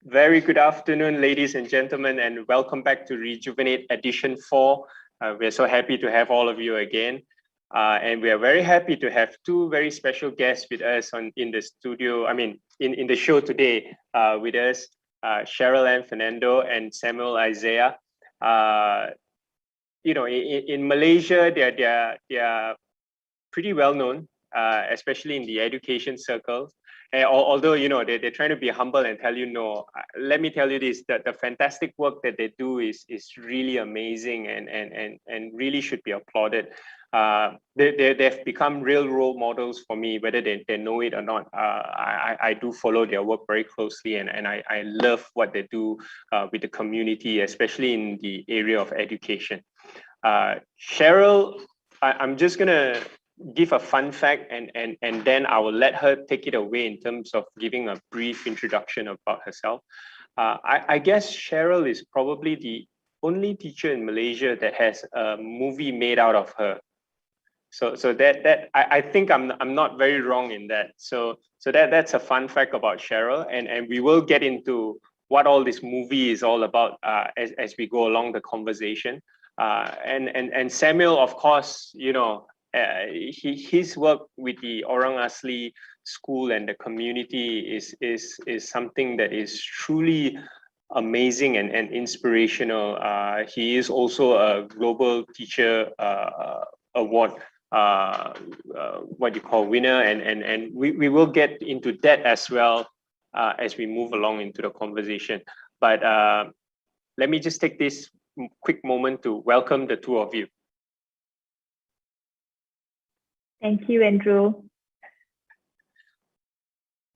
Very good afternoon, ladies and gentlemen, and welcome back to Rejuvenate Edition 4. We're so happy to have all of you again. And we are very happy to have two very special guests with us in the studio, in the show today with us, Cheryl Fernando and Samuel Isaiah. In Malaysia, they are pretty well known, especially in the education circles. Although they're trying to be humble and tell you no, let me tell you this: that the fantastic work that they do is really amazing and really should be applauded. They've become real role models for me, whether they know it or not. I do follow their work very closely, and I love what they do with the community, especially in the area of education. Cheryl, I'm just gonna give a fun fact and then I will let her take it away in terms of giving a brief introduction about herself. I guess Cheryl is probably the only teacher in Malaysia that has a movie made out of her. So that I think I'm not very wrong in that. So that's a fun fact about Cheryl, and we will get into what all this movie is all about as we go along the conversation. And Samuel, of course, his work with the Orang Asli school and the community is something that is truly amazing and inspirational. He is also a Global Teacher Award winner, and we will get into that as well as we move along into the conversation. But let me just take this quick moment to welcome the two of you. Thank you, Andrew.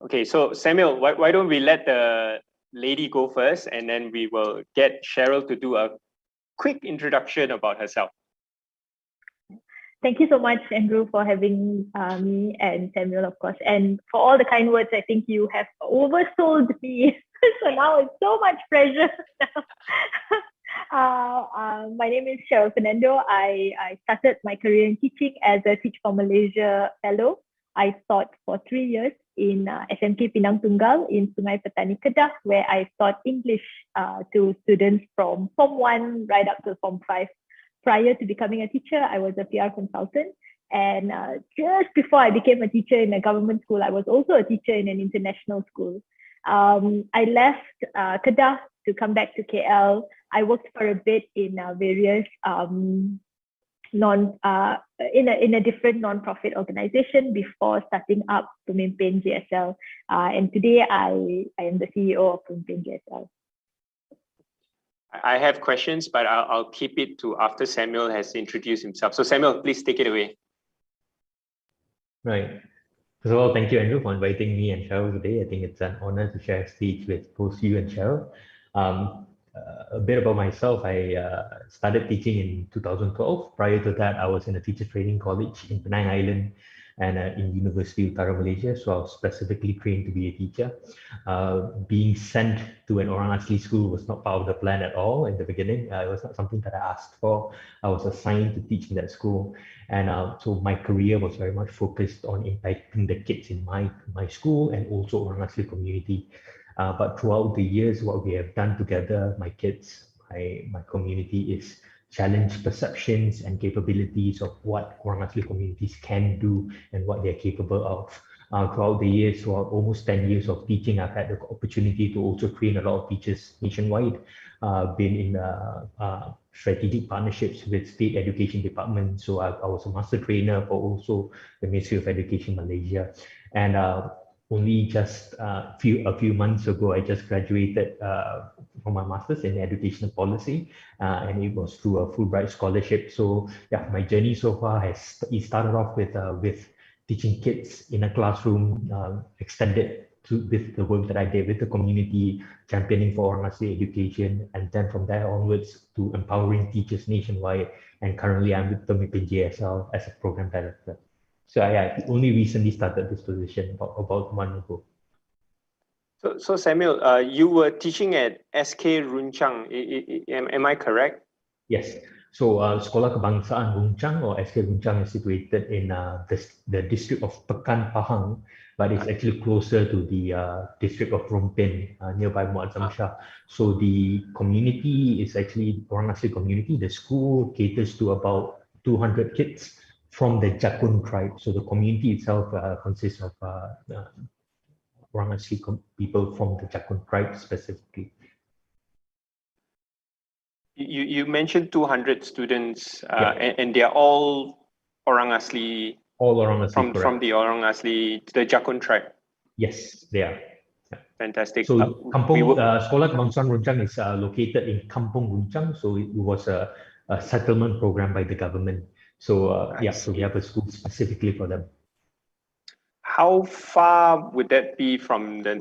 Okay, so Samuel, why don't we let the lady go first, and then we will get Cheryl to do a quick introduction about herself. Thank you so much, Andrew, for having me, and Samuel, of course, and for all the kind words. I think you have oversold me. So now it's so much pressure. My name is Cheryl Fernando. I started my career in teaching as a Teach for Malaysia fellow. I taught for 3 years in SMK Pinang Tunggal in Sungai Petani Kedah, where I taught English to students from Form 1 right up to Form 5. Prior to becoming a teacher, I was a PR consultant. And just before I became a teacher in a government school, I was also a teacher in an international school. I left Kedah to come back to KL. I worked for a bit in various in a different non-profit organization before starting up Burmpin JSL. And today I am the CEO of Burmpin JSL. I have questions, but I'll keep it to after Samuel has introduced himself. So Samuel, please take it away. Right. First of all, thank you, Andrew, for inviting me and Cheryl today. I think it's an honor to share stage with both you and Cheryl. A bit about myself, I started teaching in 2012. Prior to that, I was in a teacher training college in Penang Island and in University Utara Malaysia. So I was specifically trained to be a teacher. Being sent to an Orang Asli school was not part of the plan at all in the beginning. It was not something that I asked for. I was assigned to teach in that school. And so my career was very much focused on impacting the kids in my school and also Orang Asli community. But throughout the years, what we have done together, my kids, my community, is challenge perceptions and capabilities of what Orang Asli communities can do and what they're capable of. Throughout the years, throughout almost 10 years of teaching, I've had the opportunity to also train a lot of teachers nationwide. Been in strategic partnerships with state education departments. So I was a master trainer for also the Ministry of Education Malaysia. And only just a few months ago, I just graduated from my master's in educational policy, and it was through a Fulbright scholarship. So yeah, my journey so far it started off with teaching kids in a classroom, extended with the work that I did with the community, championing for Orang Asli education, and then from there onwards to empowering teachers nationwide. And currently, I'm with the Burmpin JSL as a program director. So I only recently started this position about 1 month ago. So Samuel, you were teaching at SK Runcang, am I correct? Yes, So Sekolah Kebangsaan Runcang, or SK Runcang, is situated in the district of Pekan Pahang, but it's actually closer to the district of Burmpin, nearby Muazzam Shah. So the community is actually Orang Asli community. The school caters to about 200 kids from the Jakun tribe. So the community itself consists of Orang Asli people from the Jakun tribe specifically. You mentioned 200 students, and they're all Orang Asli. All Orang Asli, from the Orang Asli, the Jakun tribe. Yes, they are. Fantastic. So Sekolah Kebangsaan Runcang is located in Kampung Runcang. So it was a settlement program by the government. So so we have a school specifically for them. How far would that be from the?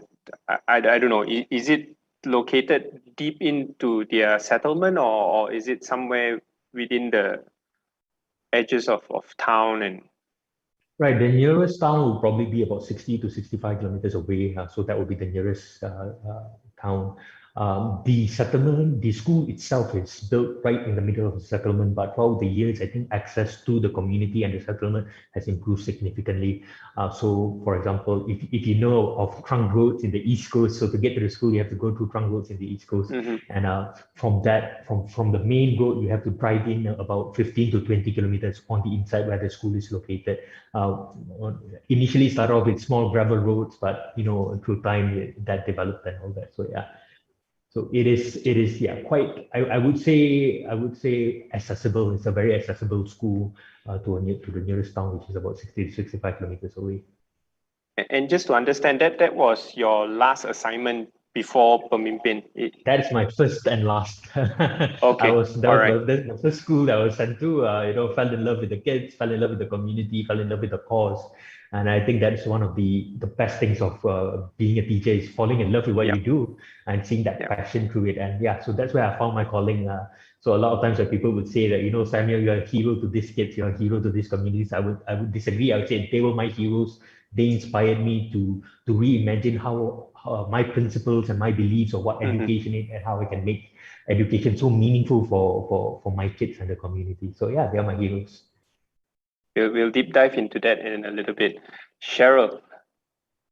I don't know. Is it located deep into their settlement, or is it somewhere within the edges of town? And right, the nearest town will probably be about 60 to 65 kilometers away. So that would be the nearest town. The settlement, the school itself is built right in the middle of the settlement, but throughout the years, I think access to the community and the settlement has improved significantly. So, for example, if you know of trunk roads in the East Coast, so to get to the school, you have to go through trunk roads in the East Coast. And from the main road, you have to drive in about 15 to 20 kilometers on the inside where the school is located. Initially started off with small gravel roads, but through time that developed and all that. So yeah. So it is quite, I would say accessible. It's a very accessible school to the nearest town, which is about 60 to 65 kilometers away. And just to understand that was your last assignment before Pemimpin. That is my first and last. Okay. That was the first school I was sent to. Fell in love with the kids, fell in love with the community, fell in love with the cause. And I think that's one of the best things of being a teacher, is falling in love with what you do and seeing that passion through it. And so that's where I found my calling. So a lot of times when people would say that, Samuel, you're a hero to these kids, you're a hero to these communities, I would disagree. I would say they were my heroes. They inspired me to reimagine how my principles and my beliefs of what education is and how I can make education so meaningful for my kids and the community. So yeah, they are my heroes. We'll deep dive into that in a little bit. Cheryl,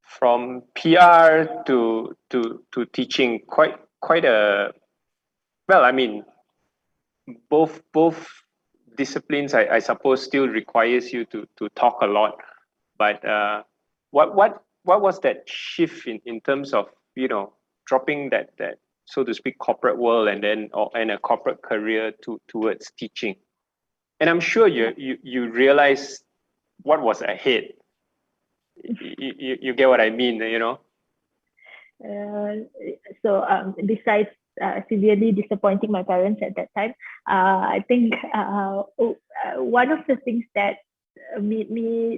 from PR to teaching, quite a, well, I mean, both disciplines, I suppose, still requires you to talk a lot. But what was that shift in terms of dropping that so to speak corporate world and a corporate career towards teaching? And I'm sure you realize what was ahead. You get what I mean, So besides severely disappointing my parents at that time, I think one of the things that made me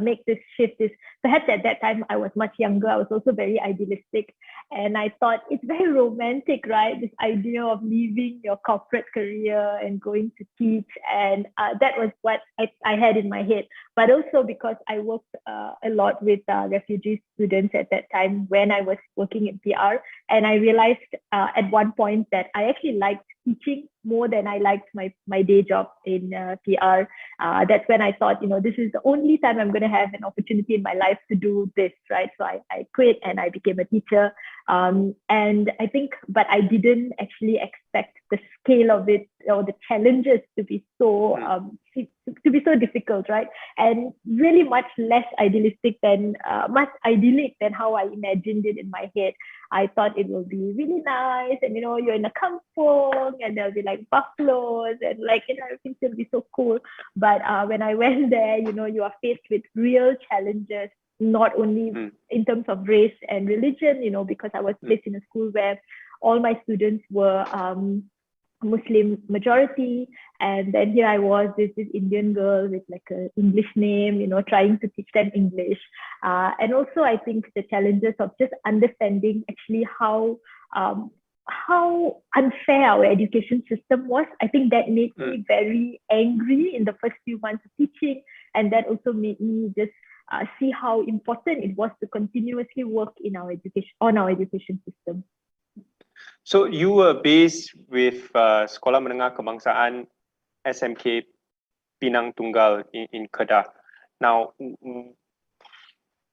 make this shift is perhaps at that time I was much younger. I was also very idealistic, and I thought it's very romantic, right? This idea of leaving your corporate career and going to teach, and that was what I had in my head. But also because I worked a lot with refugee students at that time when I was working in PR, and I realized at one point that I actually liked teaching more than I liked my day job in PR. That's when I thought, this is the only time I'm going to have an opportunity in my life to do this, right? So I quit and I became a teacher. And I think, but I didn't actually expect the scale of it or the challenges to be so difficult, right? And really much less idealistic than much idyllic than how I imagined it in my head. I thought it will be really nice, and you're in a kampung, and there'll be like buffaloes, and everything's gonna be so cool. But when I went there, you are faced with real challenges, not only in terms of race and religion, because I was placed in a school where all my students were Muslim majority, and then here I was, this Indian girl with like an English name, trying to teach them English, and also I think the challenges of just understanding actually how unfair our education system was. I think that made me very angry in the first few months of teaching, and that also made me just see how important it was to continuously work in our education system. So you were based with Sekolah Menengah Kebangsaan SMK Pinang Tunggal in Kedah. Now,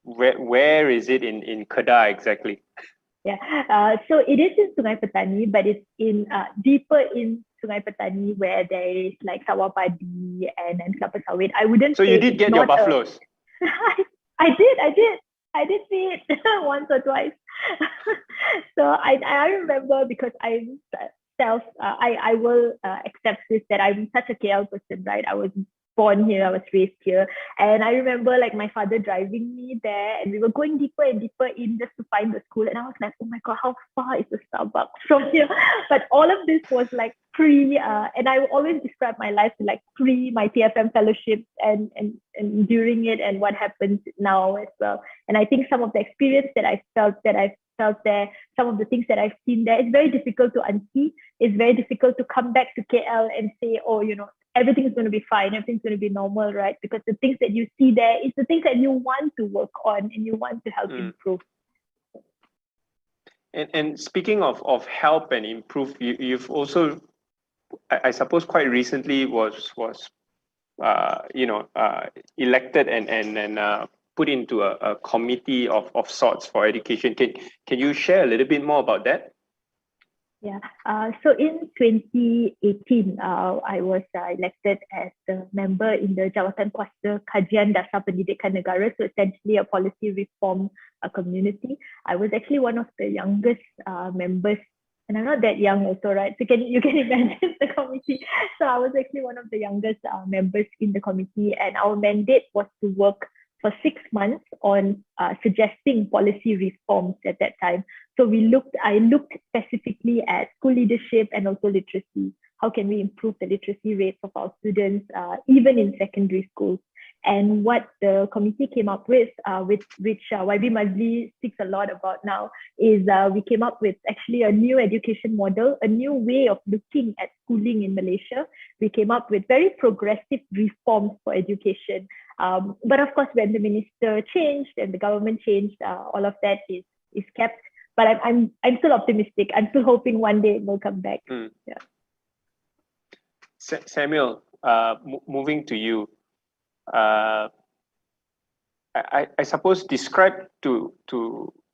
where is it in Kedah exactly? Yeah, so it is in Sungai Petani, but it's in deeper in Sungai Petani where there is like sawah padi and kelapa sawit. I wouldn't. So you did get your buffaloes. I did see it once or twice. So I remember because I will accept this that I'm such a KL person, right? I was born here, I was raised here, and I remember like my father driving me there, and we were going deeper and deeper in just to find the school, and I was like, oh my god, how far is the Starbucks from here? But all of this was like pre, and I always describe my life to like pre my TFM fellowship and during it and what happens now as well. And I think some of the experience that I felt there, some of the things that I've seen there, it's very difficult to unsee. It's very difficult to come back to KL and say, oh, you know, everything is going to be fine, everything's going to be normal, right? Because the things that you see there is the things that you want to work on and you want to help improve. And speaking of help and improve, you've also, I suppose, quite recently was elected and put into a committee of sorts for education. Can you share a little bit more about that? Yeah, so in 2018, I was elected as a member in the Jawatan Kuasa Kajian Dasar Pendidikan Negara, so essentially a policy reform community. I was actually one of the youngest members, and I'm not that young also, right? So you can imagine the committee. So I was actually one of the youngest members in the committee, and our mandate was to work for 6 months on suggesting policy reforms at that time. So I looked specifically at school leadership and also literacy. How can we improve the literacy rates of our students, even in secondary schools? And what the committee came up with which YB Mazli speaks a lot about now, is we came up with actually a new education model, a new way of looking at schooling in Malaysia. We came up with very progressive reforms for education. But of course, when the minister changed and the government changed, all of that is kept. But I'm still optimistic. I'm still hoping one day it will come back. Yeah. Samuel, moving to you. I suppose describe to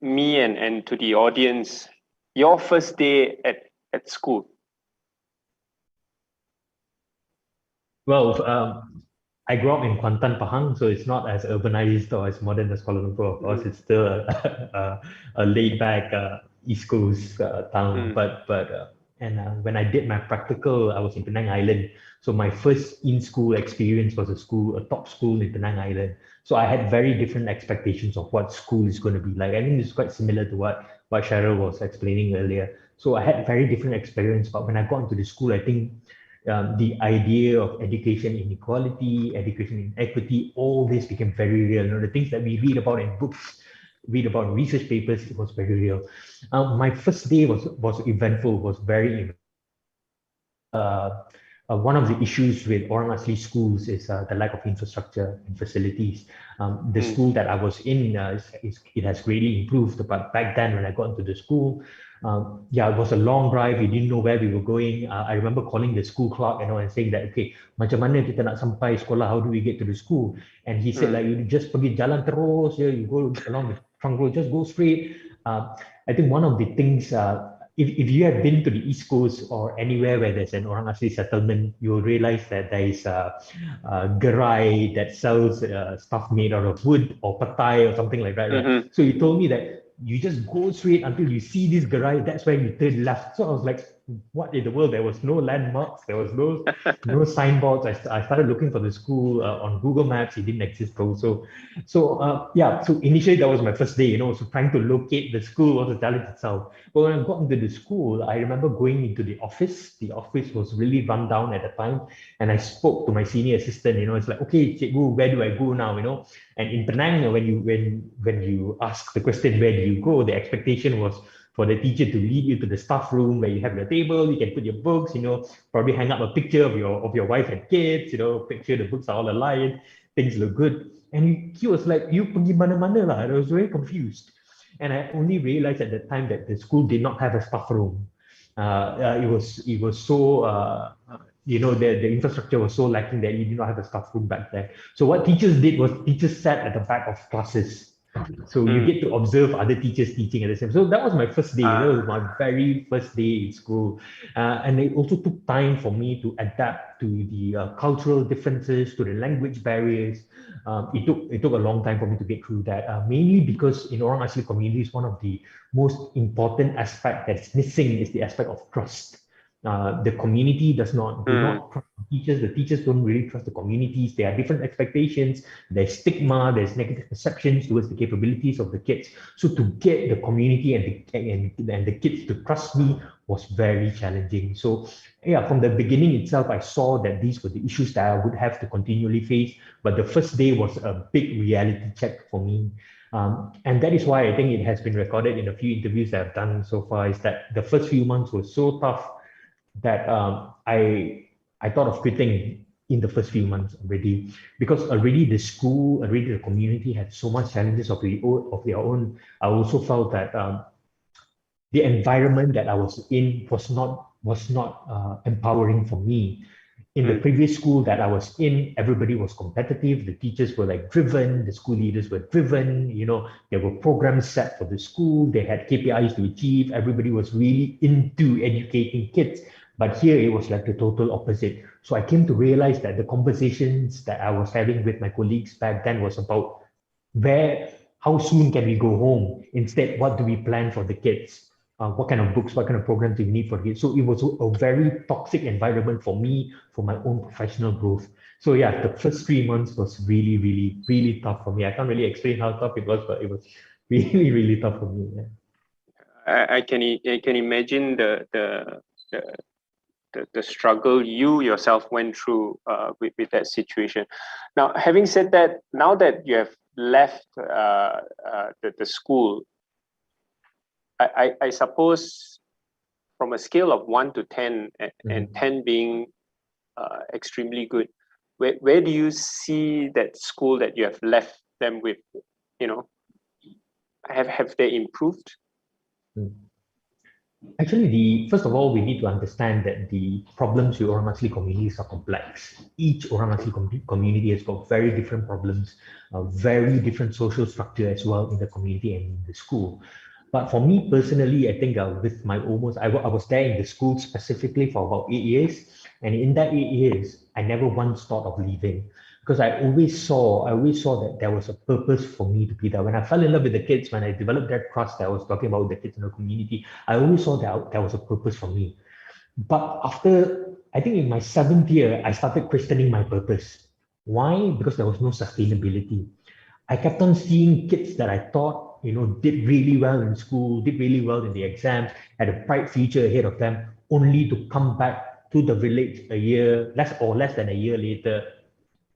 me and to the audience your first day at school. Well, I grew up in Kuantan, Pahang, so it's not as urbanized or as modern as Kuala Lumpur. Of course, it's still a laid-back East Coast town. But when I did my practical, I was in Penang Island. So my first in-school experience was a top school in Penang Island. So I had very different expectations of what school is going to be like. I think it's quite similar to what Cheryl was explaining earlier. So I had very different experience. But when I got into the school, I think the idea of education inequality, education inequity, all this became very real. You know, the things that we read about in books, read about in research papers, it was very real. My first day was eventful, was very one of the issues with Orang Asli schools is the lack of infrastructure and facilities. The school that I was in, it has greatly improved, but back then when I got into the school, it was a long drive. We didn't know where we were going. I remember calling the school clerk, and saying that, okay, macam mana kita nak sampai sekolah? How do we get to the school? And he said, like, you just pergi jalan terus, you go along the trunk road, just go straight. I think one of the things, if you have been to the East Coast or anywhere where there's an Orang Asli settlement, you'll realize that there is a gerai that sells stuff made out of wood or patai or something like that. Right? So he told me that you just go straight until you see this gerai, that's where you turn left. So I was like, what in the world? There was no landmarks, there was no signboards. I started looking for the school on Google Maps. It didn't exist also. So initially that was my first day, so trying to locate the school was a challenge itself. But when I got into the school, I remember going into the office. The office was really run down at the time, and I spoke to my senior assistant. It's like, okay, Cikgu, where do I go now? And in Penang, when you ask the question, where do you go, the expectation was for the teacher to lead you to the staff room where you have your table, you can put your books, probably hang up a picture of your wife and kids, picture the books are all aligned, things look good. And he was like, you pergi mana-mana lah. And I was very confused. And I only realized at the time that the school did not have a staff room. It was so the infrastructure was so lacking that you did not have a staff room back there. So what teachers did was teachers sat at the back of classes. So you get to observe other teachers teaching at the same. So that was my first day. That was my very first day in school, and it also took time for me to adapt to the cultural differences, to the language barriers. It took a long time for me to get through that. Mainly because in Orang Asli communities, one of the most important aspect that's missing is the aspect of trust. The community do not trust the teachers. The teachers don't really trust the communities. There are different expectations. There's stigma. There's negative perceptions towards the capabilities of the kids. So to get the community and the kids to trust me was very challenging. So yeah, from the beginning itself, I saw that these were the issues that I would have to continually face. But the first day was a big reality check for me. And that is why I think it has been recorded in a few interviews that I've done so far, is that the first few months were so tough that I thought of quitting in the first few months already, because already the school, already the community had so much challenges of their own. I also felt that the environment that I was in was not empowering for me. In the previous school that I was in, everybody was competitive. The teachers were like driven. The school leaders were driven. There were programs set for the school. They had KPIs to achieve. Everybody was really into educating kids. But here it was like the total opposite. So I came to realize that the conversations that I was having with my colleagues back then was about how soon can we go home? Instead, what do we plan for the kids? What kind of books, what kind of programs do we need for kids? So it was a very toxic environment for me, for my own professional growth. So yeah, the first 3 months was really, really, really tough for me. I can't really explain how tough it was, but it was really, really tough for me. Yeah. I can imagine the struggle you yourself went through with that situation. Now, having said that, now that you have left the school, I suppose from a scale of 1 to 10, and 10 being extremely good, where do you see that school that you have left them with? Have they improved? Actually, first of all, we need to understand that the problems with Orang Asli communities are complex. Each Orang Asli community has got very different problems, very different social structure as well in the community and in the school. But for me personally, I think with my I was there in the school specifically for about 8 years. And in that 8 years, I never once thought of leaving, because I always saw that there was a purpose for me to be there. When I fell in love with the kids, when I developed that trust that I was talking about with the kids in the community, I always saw that there was a purpose for me. But after, I think in my 7th year, I started questioning my purpose. Why? Because there was no sustainability. I kept on seeing kids that I thought did really well in school, did really well in the exams, had a bright future ahead of them, only to come back to the village less than a year later,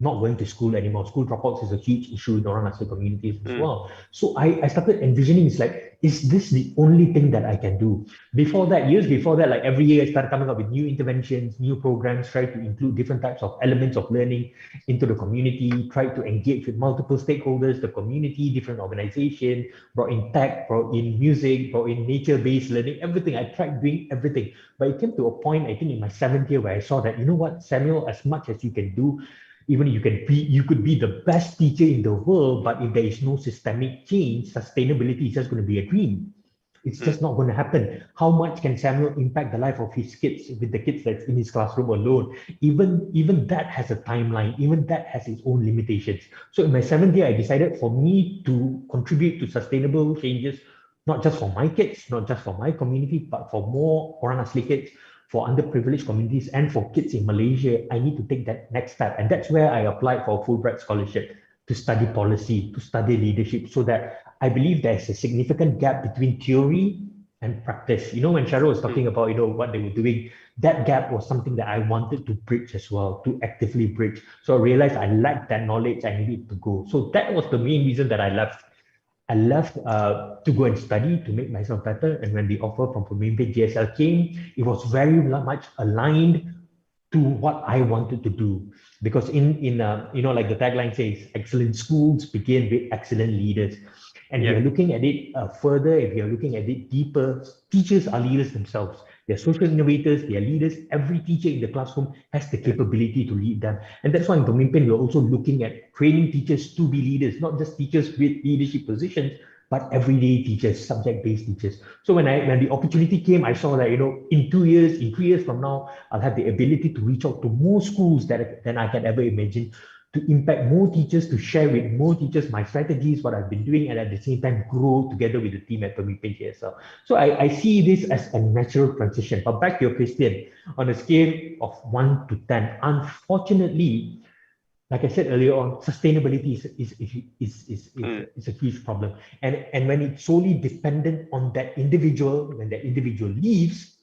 not going to school anymore. School dropouts is a huge issue in Orang Asli communities as well. So I started envisioning, it's like, is this the only thing that I can do? Years before that, like every year I started coming up with new interventions, new programs, try to include different types of elements of learning into the community, try to engage with multiple stakeholders, the community, different organizations, brought in tech, brought in music, brought in nature-based learning, everything. I tried doing everything. But it came to a point, I think in my 7th year, where I saw that, Samuel, as much as you can do, even you could be the best teacher in the world, but if there is no systemic change, sustainability is just going to be a dream. It's just not going to happen. How much can Samuel impact the life of his kids with the kids that's in his classroom alone? Even that has a timeline. Even that has its own limitations. So in my 7th year, I decided for me to contribute to sustainable changes, not just for my kids, not just for my community, but for more Orang Asli kids, for underprivileged communities, and for kids in Malaysia. I need to take that next step. And that's where I applied for a Fulbright scholarship to study policy, to study leadership, so that I believe there's a significant gap between theory and practice. When Cheryl was talking about, what they were doing, that gap was something that I wanted to bridge as well, to actively bridge. So I realized I lacked that knowledge, I needed to go. So that was the main reason that I left. I left to go and study, to make myself better. And when the offer from Burmpin GSL came, it was very much aligned to what I wanted to do. Because like the tagline says, excellent schools begin with excellent leaders. And if you're looking at it further, if you're looking at it deeper, teachers are leaders themselves. They're social innovators, they're leaders. Every teacher in the classroom has the capability to lead them. And that's why in Burmpin, we're also looking at training teachers to be leaders, not just teachers with leadership positions, but everyday teachers, subject-based teachers. So when the opportunity came, I saw that, in 2 years, in 3 years from now, I'll have the ability to reach out to more schools than I can ever imagine, to impact more teachers, to share with more teachers my strategies, what I've been doing, and at the same time grow together with the team at Burmpin GSL. So I see this as a natural transition. But back to your question, on a scale of 1 to 10, unfortunately, like I said earlier on, sustainability is a huge problem. And when it's solely dependent on that individual, when that individual leaves,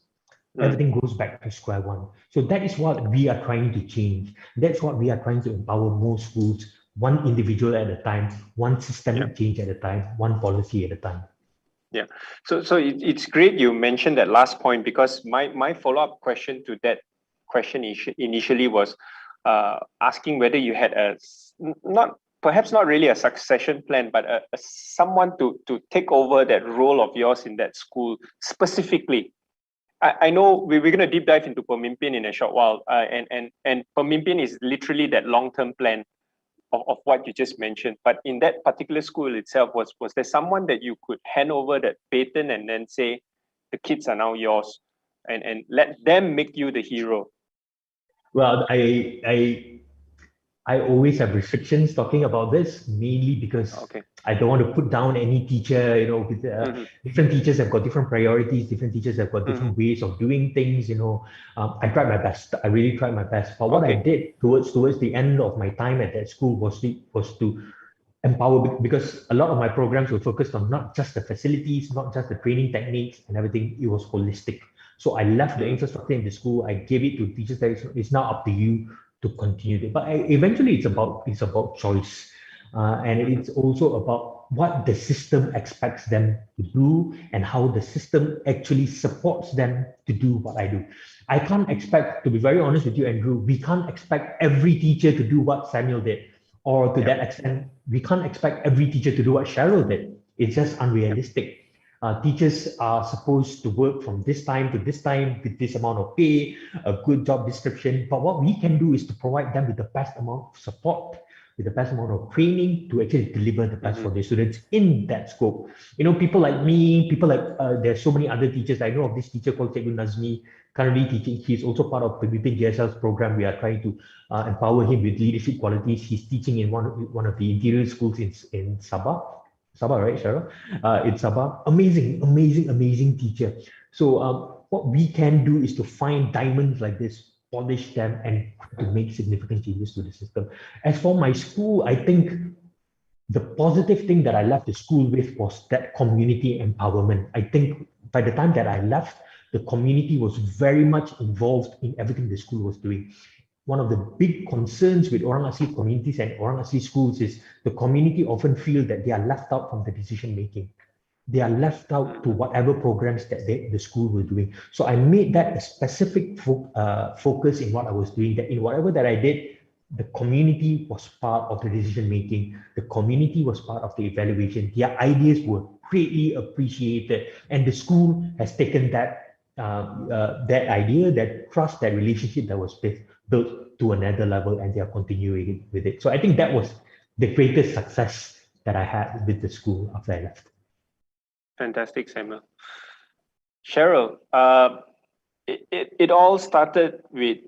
everything goes back to square one. So that is what we are trying to change. That's what we are trying to empower more schools, one individual at a time, one systemic change at a time, one policy at a time. Yeah. So it's great you mentioned that last point, because my follow-up question to that question initially was asking whether you had perhaps not really a succession plan, but someone to take over that role of yours in that school specifically. I know we're going to deep dive into Burmpin in a short while, and Burmpin is literally that long-term plan of what you just mentioned. But in that particular school itself, was there someone that you could hand over that baton and then say, the kids are now yours, and let them make you the hero? Well, I always have restrictions talking about this, mainly because I don't want to put down any teacher. With, different teachers have got different priorities. Different teachers have got different ways of doing things. I tried my best. I really tried my best. But what I did towards the end of my time at that school was to empower, because a lot of my programs were focused on not just the facilities, not just the training techniques and everything. It was holistic. So I left the infrastructure in the school. I gave it to teachers that it's now up to you to continue it. But eventually it's about choice. And it's also about what the system expects them to do and how the system actually supports them to do what I do. I can't expect, to be very honest with you, Andrew, we can't expect every teacher to do what Samuel did. Or to that extent, we can't expect every teacher to do what Cheryl did. It's just unrealistic. Teachers are supposed to work from this time to this time with this amount of pay, a good job description. But what we can do is to provide them with the best amount of support, with the best amount of training to actually deliver the best for their students in that scope. People like me, there's so many other teachers. I know of this teacher called Cikgu Nazmi, currently teaching. He's also part of the Burmpin GSL's program. We are trying to empower him with leadership qualities. He's teaching in one of the interior schools in Sabah. Sabah, right, Cheryl? In Sabah. Amazing teacher. So what we can do is to find diamonds like this, polish them, and to make significant changes to the system. As for my school, I think the positive thing that I left the school with was that community empowerment. I think by the time that I left, the community was very much involved in everything the school was doing. One of the big concerns with Orang Asli communities and Orang Asli schools is the community often feel that they are left out from the decision making. They are left out to whatever programs that the school was doing. So I made that a specific focus in what I was doing, that in whatever that I did, the community was part of the decision making. The community was part of the evaluation. Their ideas were greatly appreciated. And the school has taken that idea, that trust, that relationship that was built to another level, and they are continuing with it. So I think that was the greatest success that I had with the school after I left. Fantastic, Samuel. Cheryl, it all started with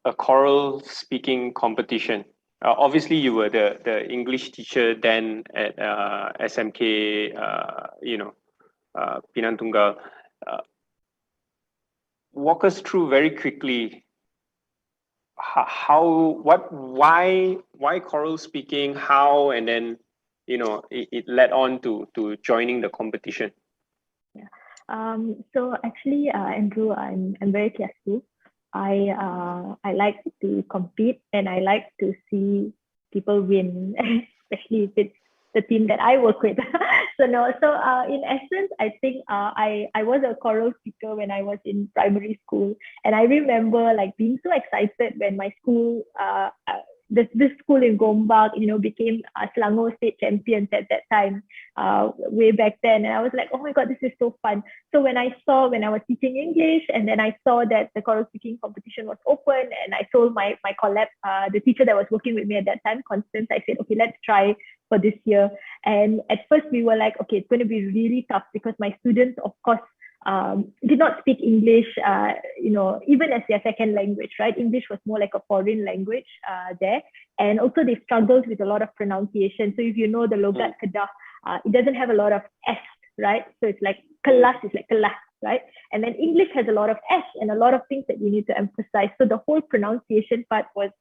a choral speaking competition. Obviously, you were the English teacher then at SMK, Pinang Tunggal. Walk us through very quickly why choral speaking, how, and then it led on to joining the competition. So actually, Andrew, I'm very kiasu. I like to compete, and I like to see people win, especially if it's the team that I work with. In essence, I think I was a choral speaker when I was in primary school, and I remember being so excited when my school this school in Gombak, became Selangor state champions at that time, way back then. And I was like, oh my God, this is so fun. So when I was teaching English, and then I saw that the choral speaking competition was open, and I told my collab, the teacher that was working with me at that time, Constance, I said, okay, let's try for this year. And at first we were like, okay, it's going to be really tough because my students, of course, did not speak English, even as their second language, right? English was more like a foreign language there. And also they struggled with a lot of pronunciation. So if you know the Logat Kedah, it doesn't have a lot of S, right? So it's like kelas is like kelas, right? And then English has a lot of S and a lot of things that you need to emphasize. So the whole pronunciation part was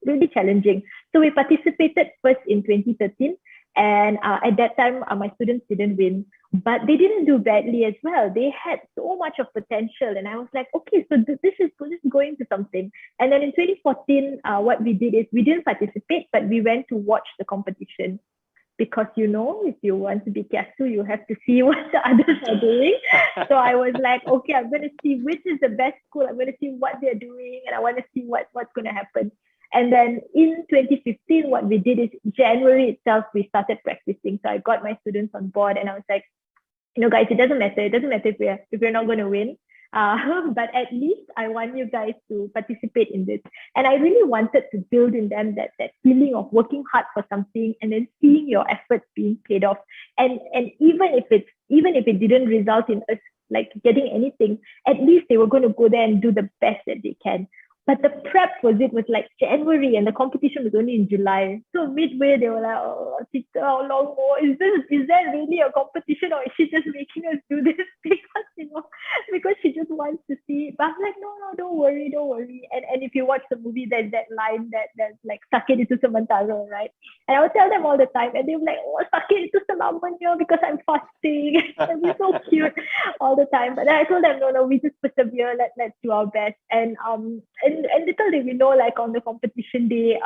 really challenging. So we participated first in 2013. And at that time, my students didn't win, but they didn't do badly as well. They had so much of potential. And I was like, okay, so this is going to something. And then in 2014, what we did is we didn't participate, but we went to watch the competition. Because, if you want to be kiasu, you have to see what the others are doing. So I was like, okay, I'm going to see which is the best school. I'm going to see what they're doing. And I want to see what's going to happen. And then in 2015, what we did is January itself, we started practicing. So I got my students on board and I was like, guys, it doesn't matter. It doesn't matter if we're not going to win. But at least I want you guys to participate in this. And I really wanted to build in them that feeling of working hard for something and then seeing your efforts being paid off. And even if it didn't result in us like getting anything, at least they were going to go there and do the best that they can. But the prep was like January and the competition was only in July. So midway they were like, oh, teacher, how long more? Is that really a competition or is she just making us do this because she just wants to see it? But I'm like, no, don't worry. And if you watch the movie, there's that line that's like, sakit itu sementara, right? And I would tell them all the time and they were like, oh, sakit itu selamanya because I'm fasting. And we're so cute all the time. But then I told them, no, we just persevere, let's do our best. And little did we know, like on the competition day,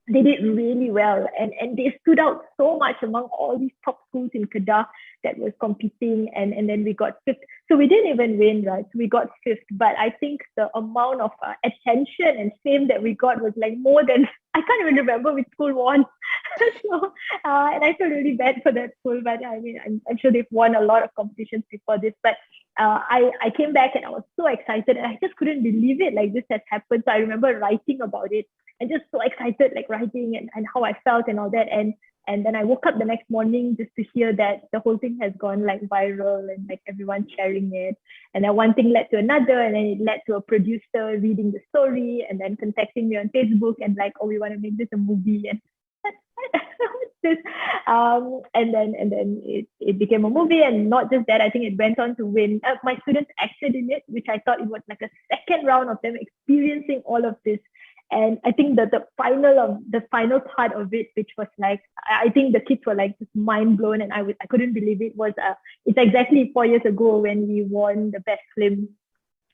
they did really well and they stood out so much among all these top schools in Kedah that was competing and then we got fifth. So we didn't even win, right? So we got fifth, but I think the amount of attention and fame that we got was like more than, I can't even remember which school won. So, and I feel really bad for that school, but I mean, I'm sure they've won a lot of competitions before this, but I came back and I was so excited and I just couldn't believe it, like this has happened. So I remember writing about it and just so excited, like writing and how I felt and all that. And then I woke up the next morning just to hear that the whole thing has gone like viral and like everyone sharing it. And then one thing led to another and then it led to a producer reading the story and then contacting me on Facebook and like, oh, we want to make this a movie. And this and then it became a movie. And not just that, I think it went on to win. My students acted in it, which I thought it was like a second round of them experiencing all of this. And I think that the final part of it, which was like, I think the kids were like just mind blown, and I couldn't believe it. Was it's exactly 4 years ago when we won the best film.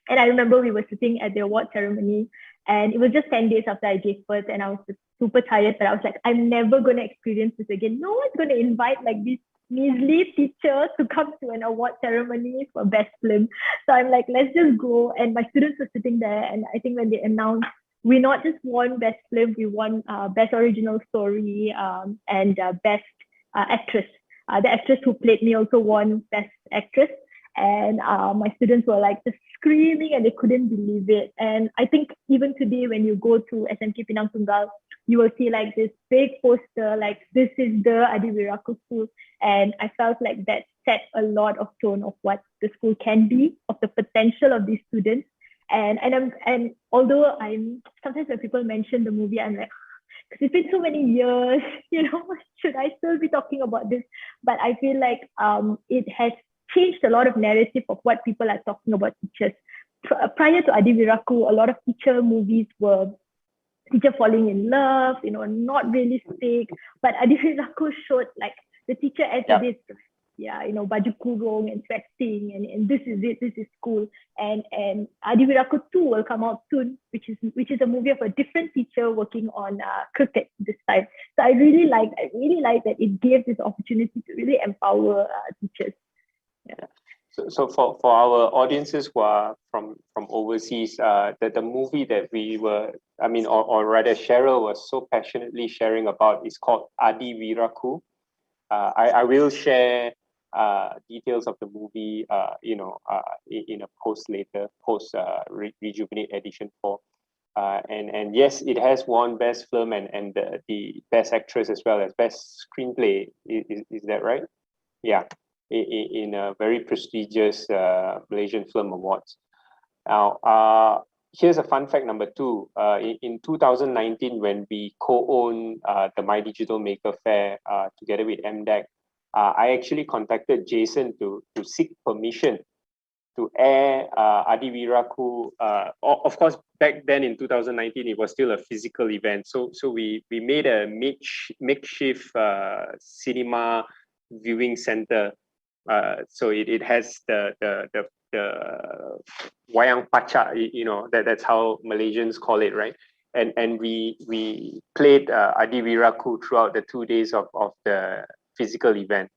And I remember we were sitting at the award ceremony, and it was just 10 days after I gave birth, and I was just super tired. But I was like, I'm never going to experience this again. No one's going to invite like this measly teacher to come to an award ceremony for best film. So I'm like, let's just go. And my students were sitting there, and I think when they announced, we not just won best film, we won best original story and best actress. The actress who played me also won best actress. And my students were like just screaming and they couldn't believe it. And I think even today when you go to SMK Pinang Tunggal, you will see like this big poster, like this is the Adiwiraku school. And I felt like that set a lot of tone of what the school can be, of the potential of these students. And although I'm sometimes when people mention the movie, I'm like, because it's been so many years, should I still be talking about this? But I feel like it has changed a lot of narrative of what people are talking about teachers. Prior to Adiwiraku, a lot of teacher movies were teacher falling in love, not realistic. But Adiwiraku showed like the teacher as it is. Yeah, baju kurung and sweating and this is it, this is school. And Adiwiraku 2 will come out soon, which is a movie of a different teacher working on cricket this time. So I really like that it gave this opportunity to really empower teachers. Yeah. So for our audiences who are from overseas, the movie that we were, or rather Cheryl was so passionately sharing about is called Adi Viraku. I will share details of the movie, in a post later, Rejuvenate Edition 4. And yes, it has won Best Film and the Best Actress as well as Best Screenplay. Is that right? Yeah, in a very prestigious Malaysian Film Awards. Now, here's a fun fact number 2. In 2019, when we co-own the My Digital Maker Fair together with MDAC, I actually contacted Jason to seek permission to air Adi Viraku. Of course, back then in 2019, it was still a physical event. So we made a makeshift cinema viewing center. So it has the wayang pacha, that's how Malaysians call it, right? And we played Adi Viraku throughout the 2 days of the physical event.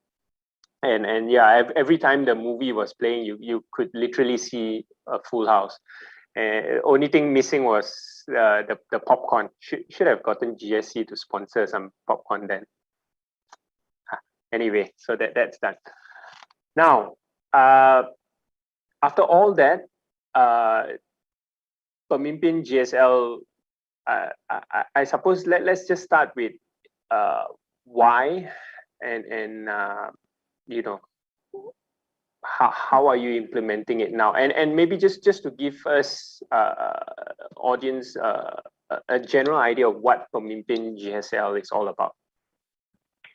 And yeah, every time the movie was playing, you could literally see a full house. Only thing missing was the popcorn. Should have gotten GSC to sponsor some popcorn then. Anyway, so that's done. Now, after all that, Pemimpin GSL, I suppose let's just start with why and how are you implementing it now, and maybe just to give us audience a general idea of what Pemimpin GSL is all about.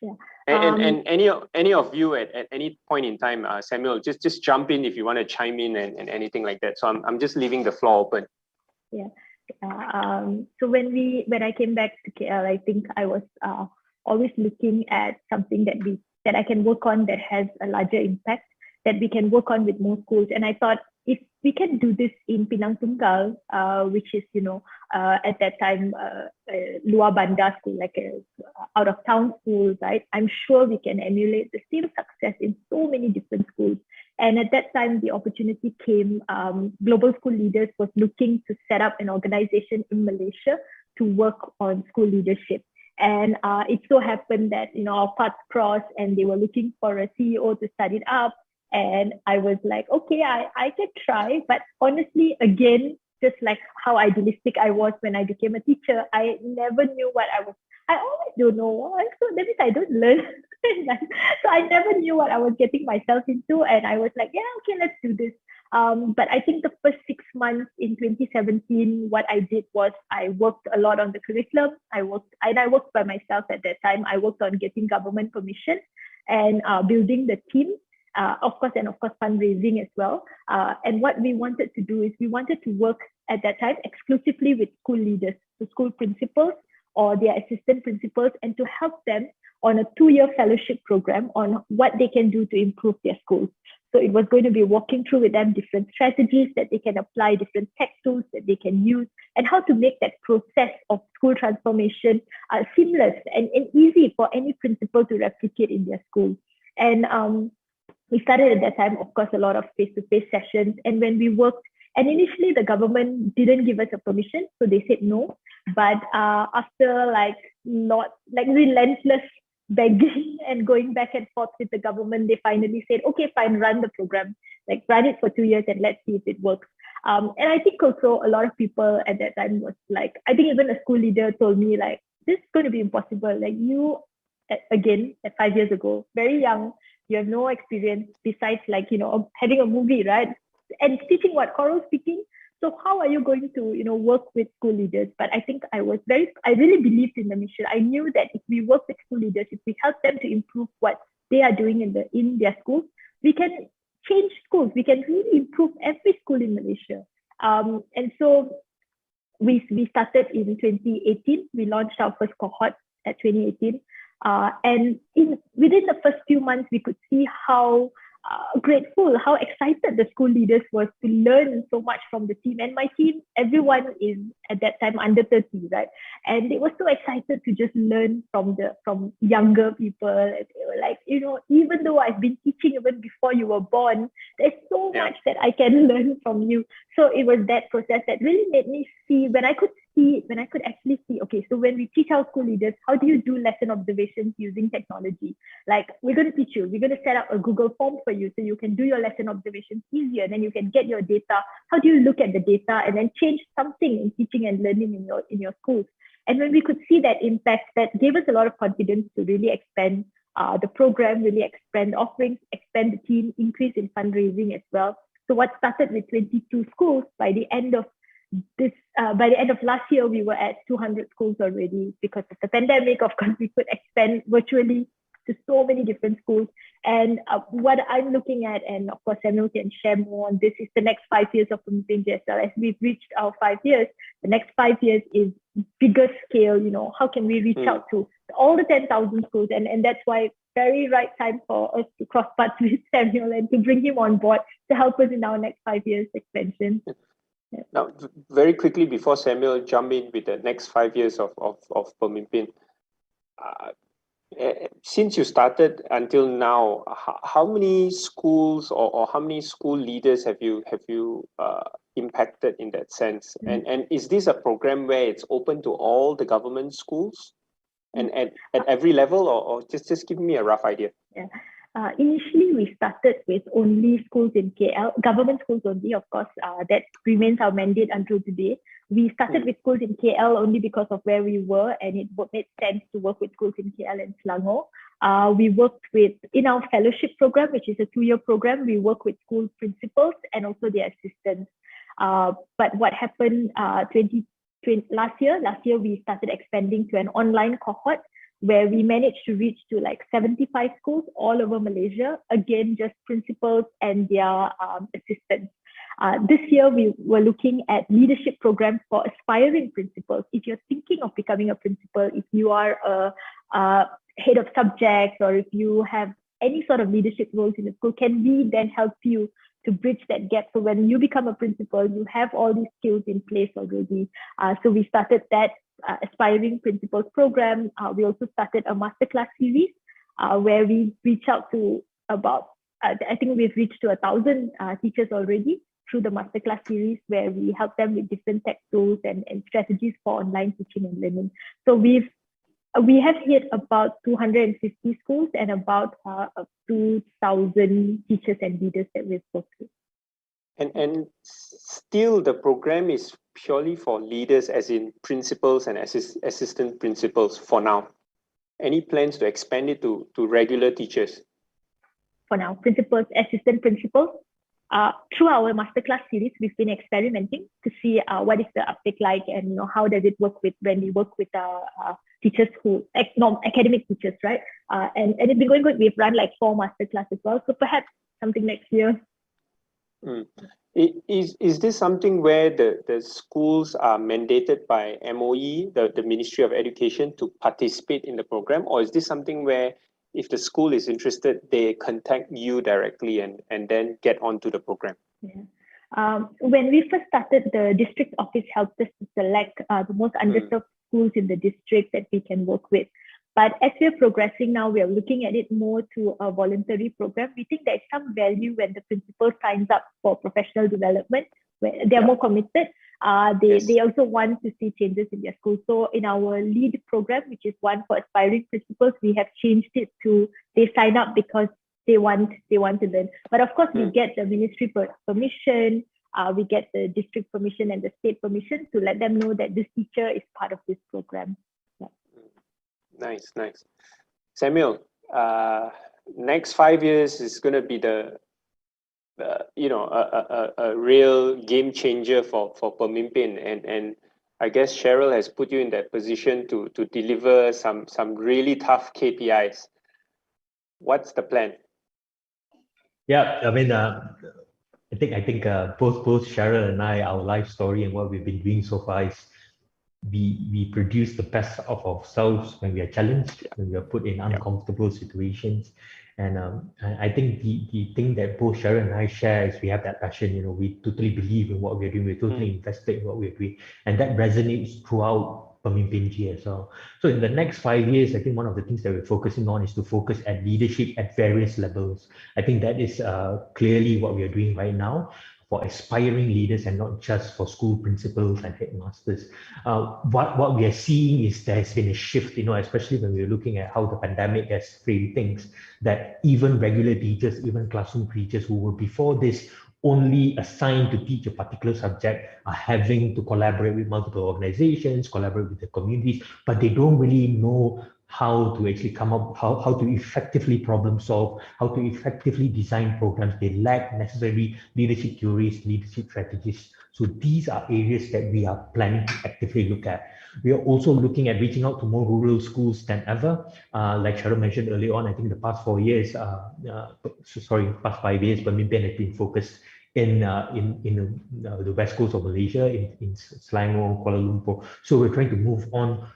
Yeah. And any of you at any point in time, Samuel, just jump in if you want to chime in and anything like that. So I'm just leaving the floor open. Yeah. So when I came back to KL, I think I was always looking at something that I can work on that has a larger impact, that we can work on with more schools. And I thought, if we can do this in Penang Tunggal, which is, at that time, Luar Bandar school, like a out of town school, right? I'm sure we can emulate the same success in so many different schools. And at that time, the opportunity came, Global School Leaders was looking to set up an organization in Malaysia to work on school leadership. And it so happened that, our paths crossed and they were looking for a CEO to start it up. And I was like, okay, I can try. But honestly, again, just like how idealistic I was when I became a teacher, I never knew what I always don't know what. So that means I don't learn. So I never knew what I was getting myself into. And I was like, yeah, okay, let's do this. But I think the first 6 months in 2017, what I did was I worked a lot on the curriculum. I worked by myself at that time. I worked on getting government permission and building the team. Of course, fundraising as well. And what we wanted to do is we wanted to work at that time exclusively with school leaders, the school principals or their assistant principals, and to help them on a 2-year fellowship program on what they can do to improve their schools. So it was going to be walking through with them different strategies that they can apply, different tech tools that they can use, and how to make that process of school transformation seamless and easy for any principal to replicate in their school. And we started at that time, of course, a lot of face-to-face sessions. And when we worked, and initially the government didn't give us a permission, so they said no. But after relentless begging and going back and forth with the government, they finally said, okay, fine, run the program, run it for 2 years and let's see if it works. And I think also a lot of people at that time was like, I think even a school leader told me this is going to be impossible. You, again, at 5 years ago, very young, you have no experience besides having a movie, right? And teaching choral speaking. So how are you going to, work with school leaders? But I think I really believed in the mission. I knew that if we work with school leaders, if we help them to improve what they are doing in their schools, we can change schools. We can really improve every school in Malaysia. And so we started in 2018. We launched our first cohort at 2018. And within the first few months, we could see how grateful, how excited the school leaders was to learn so much from the team. And my team, everyone is at that time under 30, right? And they were so excited to just learn from younger people. They were like, even though I've been teaching even before you were born, there's so much that I can learn from you. So it was that process that really made me see, when I could actually see, okay, so when we teach our school leaders, how do you do lesson observations using technology? Like, we're going to teach you, we're going to set up a Google form for you so you can do your lesson observations easier, and then you can get your data. How do you look at the data and then change something in teaching and learning in your schools? And when we could see that impact, that gave us a lot of confidence to really expand the program, really expand offerings, expand the team, increase in fundraising as well. So what started with 22 schools, by the end of last year, we were at 200 schools already. Because of the pandemic, of course, we could expand virtually to so many different schools. And what I'm looking at, and of course Samuel can share more on this, is the next 5 years of Burmpin JSL. As we've reached our 5 years, the next 5 years is bigger scale. You know, how can we reach out to all the 10,000 schools? And that's why very right time for us to cross paths with Samuel and to bring him on board to help us in our next 5 years expansion. Yeah. Now, very quickly before Samuel jump in with the next 5 years of Burmpin, since you started until now, how many schools or how many school leaders have you impacted in that sense? And is this a program where it's open to all the government schools and at every level, or just give me a rough idea? Yeah. Initially, we started with only schools in KL, government schools only, of course. That remains our mandate until today. We started with schools in KL only because of where we were, and it made sense to work with schools in KL and Selangor. We worked in our fellowship program, which is a 2-year program, we work with school principals and also their assistants. But what happened last year, we started expanding to an online cohort where we managed to reach to like 75 schools all over Malaysia, again, just principals and their assistants. This year, we were looking at leadership programs for aspiring principals. If you're thinking of becoming a principal, if you are a head of subjects, or if you have any sort of leadership roles in the school, can we then help you to bridge that gap? So when you become a principal, you have all these skills in place already. So we started that aspiring principals program. We also started a masterclass series where we reach out to about, I think we've reached to 1,000 teachers already through the masterclass series, where we help them with different tech tools and strategies for online teaching and learning. So we have hit about 250 schools and about 2,000 teachers and leaders that we've worked with. And still the program is purely for leaders, as in principals and assistant principals for now. Any plans to expand it to regular teachers? For now, principals, assistant principals. Through our masterclass series, we've been experimenting to see what is the uptake like, and how does it work when we work with teachers who academic teachers, right? And it's been going good. We've run like 4 masterclass as well, so perhaps something next year. Is this something where the schools are mandated by MOE, the Ministry of Education, to participate in the program, or is this something where if the school is interested, they contact you directly and then get onto the program? Yeah. When we first started, the district office helped us to select the most underserved schools in the district that we can work with. But as we're progressing now, we are looking at it more to a voluntary program. We think there's some value when the principal signs up for professional development, where they're more committed. They also want to see changes in their school. So in our lead program, which is one for aspiring principals, we have changed it to they sign up because they want to learn. But of course, we get the ministry permission, we get the district permission and the state permission to let them know that this teacher is part of this program. Nice. Samuel, next 5 years is going to be a real game changer for Burmpin, and I guess Cheryl has put you in that position to deliver some really tough KPIs. What's the plan? Yeah, I mean, I think both Cheryl and I, our life story and what we've been doing so far is we produce the best of ourselves when we are challenged, when we are put in uncomfortable situations. And I think the thing that both Cheryl and I share is we have that passion. We totally believe in what we're doing. We're totally invested in what we're doing. And that resonates throughout Pemimpin GSL. So in the next 5 years, I think one of the things that we're focusing on is to focus at leadership at various levels. I think that is clearly what we are doing right now for aspiring leaders and not just for school principals and headmasters. What we are seeing is there's been a shift, especially when we're looking at how the pandemic has framed things, that even regular teachers, even classroom teachers who were before this only assigned to teach a particular subject are having to collaborate with multiple organizations, collaborate with the communities, but they don't really know how to actually come up, how to effectively problem solve, how to effectively design programs. They lack necessary leadership theories, leadership strategies. So these are areas that we are planning to actively look at. We are also looking at reaching out to more rural schools than ever. Like Cheryl mentioned earlier on, I think the past 5 years, Pemimpin has been focused in the west coast of Malaysia, in Selangor, Kuala Lumpur. So we're trying to move on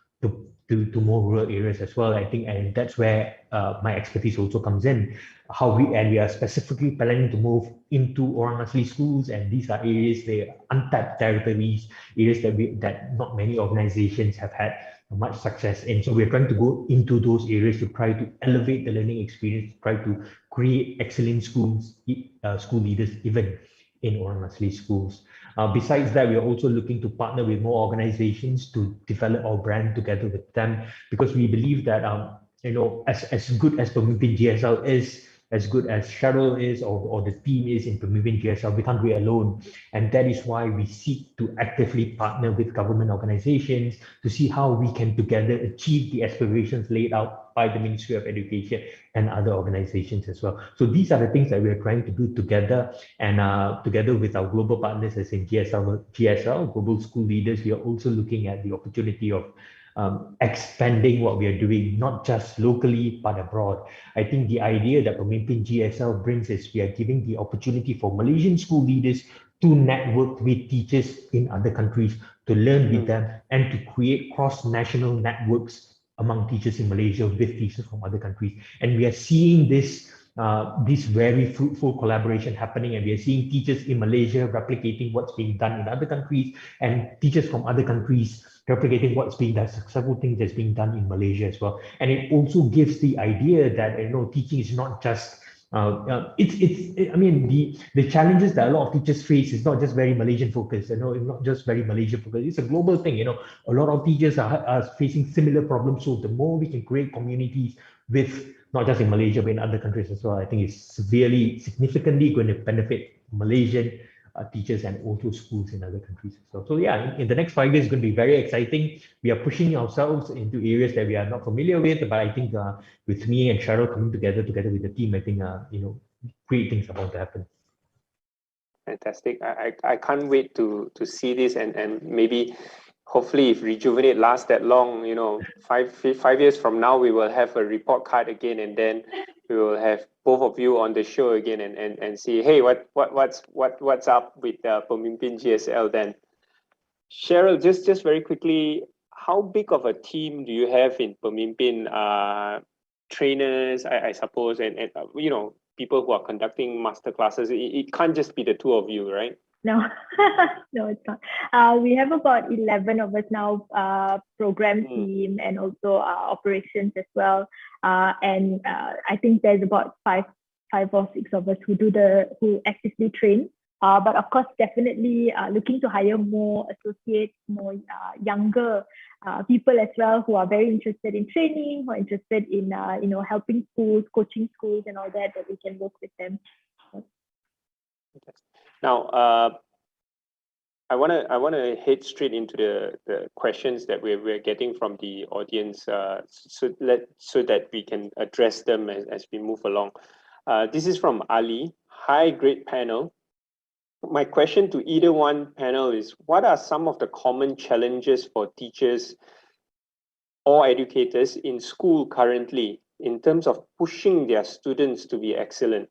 to more rural areas as well. I think, and that's where my expertise also comes in. We are specifically planning to move into orang asli schools, and these are areas, they are untapped territories, areas that not many organizations have had much success in. So we're trying to go into those areas to try to elevate the learning experience, try to create excellent schools, school leaders even in orang asli schools. Besides that, we are also looking to partner with more organizations to develop our brand together with them, because we believe that as good as Pemimpin GSL is, as good as Cheryl is, or the team is in Pemimpin GSL, we can't do it alone. And that is why we seek to actively partner with government organizations to see how we can together achieve the aspirations laid out by the Ministry of Education and other organizations as well. So these are the things that we are trying to do together, and together with our global partners as in GSL, Global School Leaders, we are also looking at the opportunity of expanding what we are doing, not just locally, but abroad. I think the idea that Pemimpin GSL brings is we are giving the opportunity for Malaysian school leaders to network with teachers in other countries, to learn with them, and to create cross-national networks among teachers in Malaysia with teachers from other countries. And we are seeing this very fruitful collaboration happening, and we are seeing teachers in Malaysia replicating what's being done in other countries, and teachers from other countries replicating what's being done, successful things that's being done in Malaysia as well. And it also gives the idea that teaching is not just the challenges that a lot of teachers face is not just very Malaysian focused, it's not just very Malaysia focused, it's a global thing. A lot of teachers are facing similar problems. So the more we can create communities with, not just in Malaysia, but in other countries as well, I think it's significantly going to benefit Malaysian teachers and also schools in other countries as well. So yeah, in the next 5 years, it's going to be very exciting. We are pushing ourselves into areas that we are not familiar with, but I think with me and Cheryl coming together with the team, I think great things are about to happen. Fantastic. I can't wait to see this, and maybe hopefully if Rejuvenate lasts that long, 5 years from now, we will have a report card again, and then we will have both of you on the show again and see, hey, what's up with Pemimpin GSL then. Cheryl, just very quickly, how big of a team do you have in Pemimpin? Trainers, I suppose, and people who are conducting master classes. It can't just be the two of you, right? No, no, it's not. We have about 11 of us now, program team and also operations as well. And I think there's about five or six of us who actively train. But of course, definitely looking to hire more associates, more younger people as well, who are very interested in training, who are interested in helping schools, coaching schools, and all that we can work with them. Now, I wanna head straight into the questions that we're getting from the audience, so that we can address them as we move along. This is from Ali. Hi, great panel. My question to either one panel is, what are some of the common challenges for teachers or educators in school currently in terms of pushing their students to be excellent?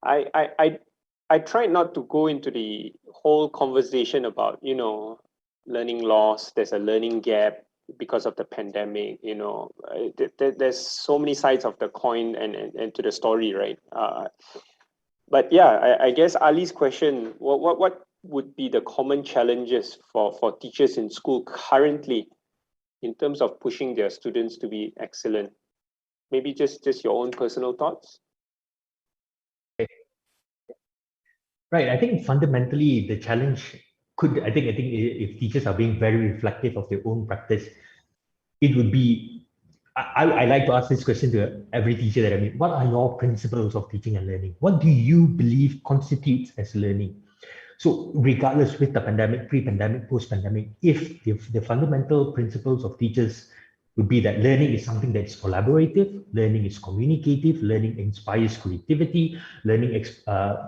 I try not to go into the whole conversation about, learning loss. There's a learning gap because of the pandemic. There's so many sides of the coin and to the story, right? But yeah, I guess Ali's question, what would be the common challenges for teachers in school currently in terms of pushing their students to be excellent? Maybe just your own personal thoughts. Right. I think fundamentally the challenge I think if teachers are being very reflective of their own practice, it would be, I like to ask this question to every teacher that I meet. What are your principles of teaching and learning? What do you believe constitutes as learning? So regardless with the pandemic, pre-pandemic, post-pandemic, if the fundamental principles of teachers would be that learning is something that's collaborative, learning is communicative, learning inspires creativity, learning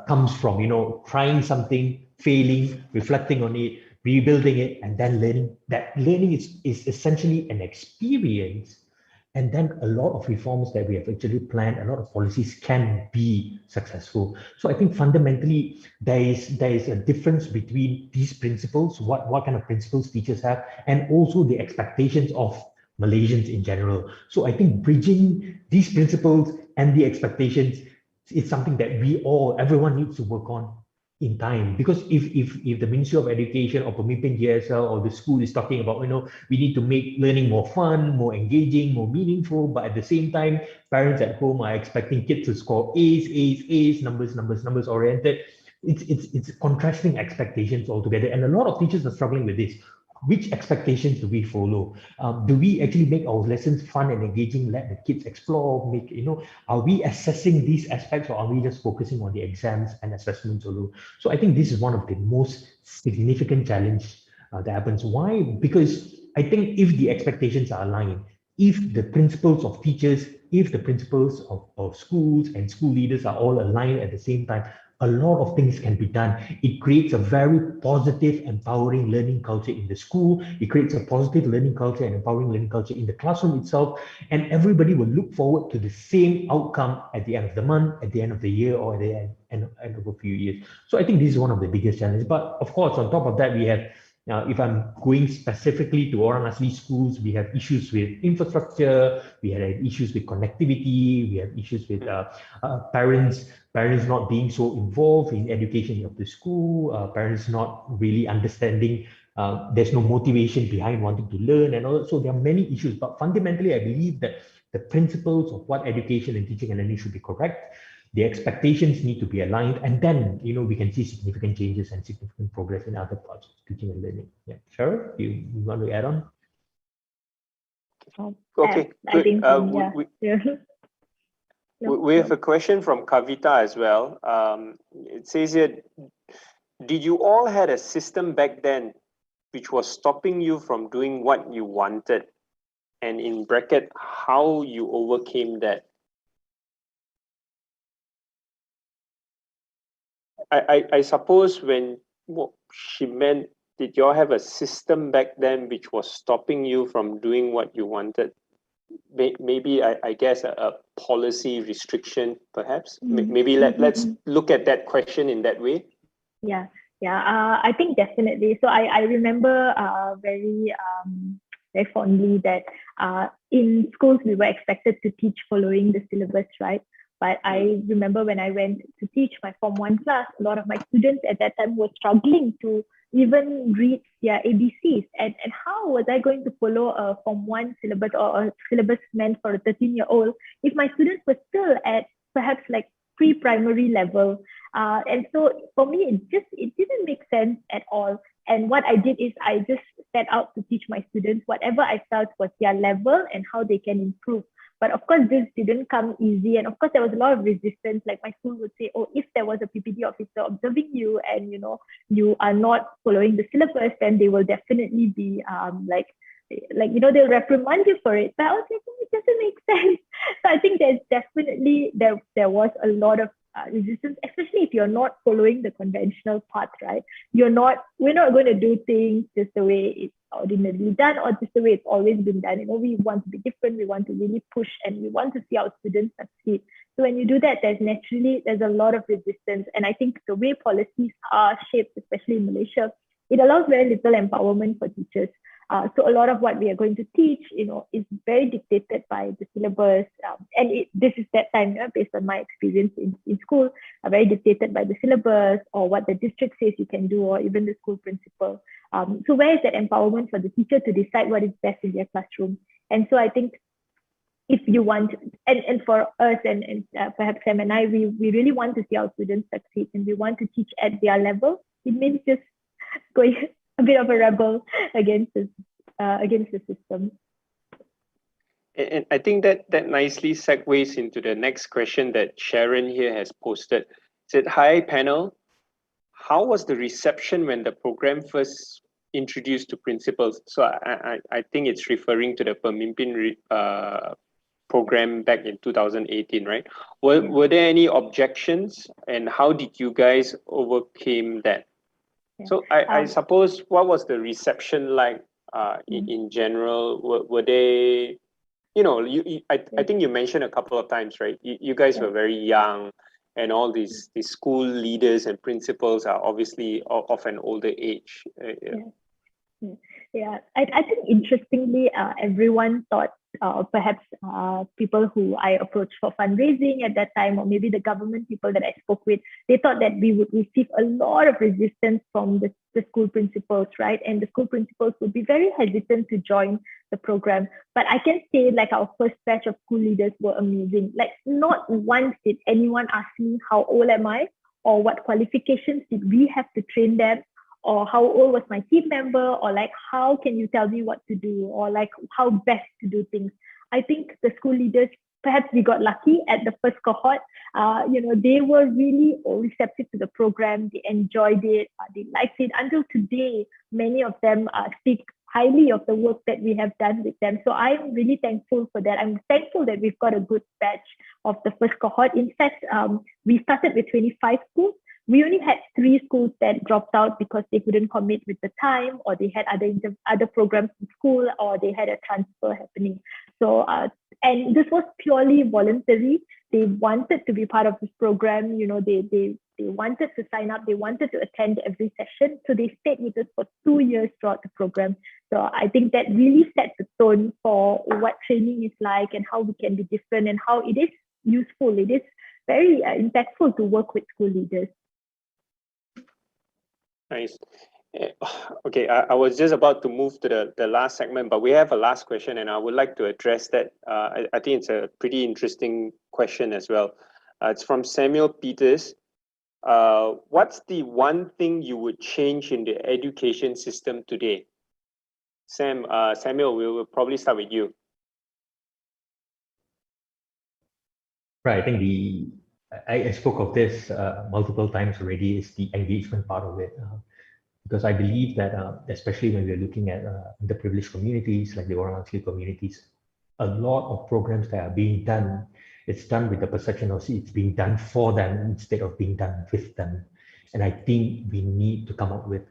comes from, trying something, failing, reflecting on it, rebuilding it, and then learning. That learning is essentially an experience. And then a lot of reforms that we have actually planned, a lot of policies can be successful. So I think fundamentally there is a difference between these principles, what kind of principles teachers have, and also the expectations of Malaysians in general. So I think bridging these principles and the expectations is something that everyone needs to work on in time. Because if the Ministry of Education or Burmpin GSL or the school is talking about, we need to make learning more fun, more engaging, more meaningful, but at the same time, parents at home are expecting kids to score A's, numbers oriented. It's contrasting expectations altogether, and a lot of teachers are struggling with this. Which expectations do we follow? Do we actually make our lessons fun and engaging, let the kids explore, are we assessing these aspects, or are we just focusing on the exams and assessments alone? So I think this is one of the most significant challenge that happens. Why? Because I think if the expectations are aligned, if the principles of teachers, if the principles of schools and school leaders are all aligned at the same time, a lot of things can be done. It creates a very positive, empowering learning culture in the school. It creates a positive learning culture and empowering learning culture in the classroom itself. And everybody will look forward to the same outcome at the end of the month, at the end of the year, or at the end of a few years. So I think this is one of the biggest challenges. But of course, on top of that, we have, if I'm going specifically to Orang Asli schools, we have issues with infrastructure, we have issues with connectivity, we have issues with parents not being so involved in education of the school, parents not really understanding, there's no motivation behind wanting to learn and all that. So there are many issues, but fundamentally, I believe that the principles of what education and teaching and learning should be correct. The expectations need to be aligned, and then we can see significant changes and significant progress in other parts of teaching and learning. Yeah, Cheryl, you want to add on? Okay, I think we have a question from Kavita as well. It says here, did you all had a system back then which was stopping you from doing what you wanted? And in bracket, how you overcame that? I suppose when what she meant, did you all have a system back then which was stopping you from doing what you wanted? Maybe I guess a policy restriction, perhaps. Maybe let's look at that question in that way. Yeah, I think definitely. So I remember very fondly that in schools we were expected to teach following the syllabus, right? But I remember when I went to teach my Form 1 class, a lot of my students at that time were struggling to even read their ABCs. And how was I going to follow a Form 1 syllabus or a syllabus meant for a 13-year-old if my students were still at perhaps like pre-primary level? And so for me, it didn't make sense at all. And what I did is I just set out to teach my students whatever I felt was their level and how they can improve. But of course, this didn't come easy. And of course, there was a lot of resistance. Like my school would say, oh, if there was a PPD officer observing you and, you are not following the syllabus, then they will definitely be they'll reprimand you for it. But I was like, it doesn't make sense. So I think there's definitely, there was a lot of resistance, especially if you're not following the conventional path, right? We're not going to do things just the way it's ordinarily done or just the way it's always been done. We want to be different. We want to really push and we want to see our students succeed. So when you do that, there's a lot of resistance. And I think the way policies are shaped, especially in Malaysia, it allows very little empowerment for teachers. So a lot of what we are going to teach, is very dictated by the syllabus. This is that time, based on my experience in school, very dictated by the syllabus or what the district says you can do, or even the school principal. So where is that empowerment for the teacher to decide what is best in their classroom? And so I think if you want, and for us and perhaps Sam and I, we really want to see our students succeed and we want to teach at their level. It means just going a bit of a rebel against the system. And I think that nicely segues into the next question that Sharon here has posted. It said, "Hi panel, how was the reception when the program first introduced to principals?" So I think it's referring to the Burmpin program back in 2018, right? Were there any objections, and how did you guys overcame that? Yeah. So I suppose, what was the reception like in general? Were they, I think you mentioned a couple of times, right? You guys were very young, and all these school leaders and principals are obviously of an older age. Yeah, I think interestingly, everyone thought perhaps people who I approached for fundraising at that time, or maybe the government people that I spoke with, they thought that we would receive a lot of resistance from the school principals, right? And the school principals would be very hesitant to join the program. But I can say, like, our first batch of school leaders were amazing. Like, not once did anyone ask me how old am I, or what qualifications did we have to train them, or how old was my team member, or like, how can you tell me what to do, or like how best to do things. I think the school leaders, perhaps we got lucky at the first cohort. They were really receptive to the program. They enjoyed it. They liked it. Until today, many of them speak highly of the work that we have done with them. So I'm really thankful for that. I'm thankful that we've got a good batch of the first cohort. In fact, we started with 25 schools. We only had 3 schools that dropped out because they couldn't commit with the time, or they had other programs in school, or they had a transfer happening. So, and this was purely voluntary. They wanted to be part of this program. They wanted to sign up. They wanted to attend every session. So they stayed with us for 2 years throughout the program. So I think that really sets the tone for what training is like, and how we can be different, and how it is useful. It is very impactful to work with school leaders. Nice. Okay, I was just about to move to the last segment, but we have a last question, and I would like to address that. I think it's a pretty interesting question as well. It's from Samuel Peters. What's the one thing you would change in the education system today? Samuel, we will probably start with you. Right, I think I spoke of this multiple times already, is the engagement part of it. Because I believe that, especially when we're looking at underprivileged communities, like the orang asli communities, a lot of programs that are being done, it's done with the perception of it's being done for them instead of being done with them. And I think we need to come up with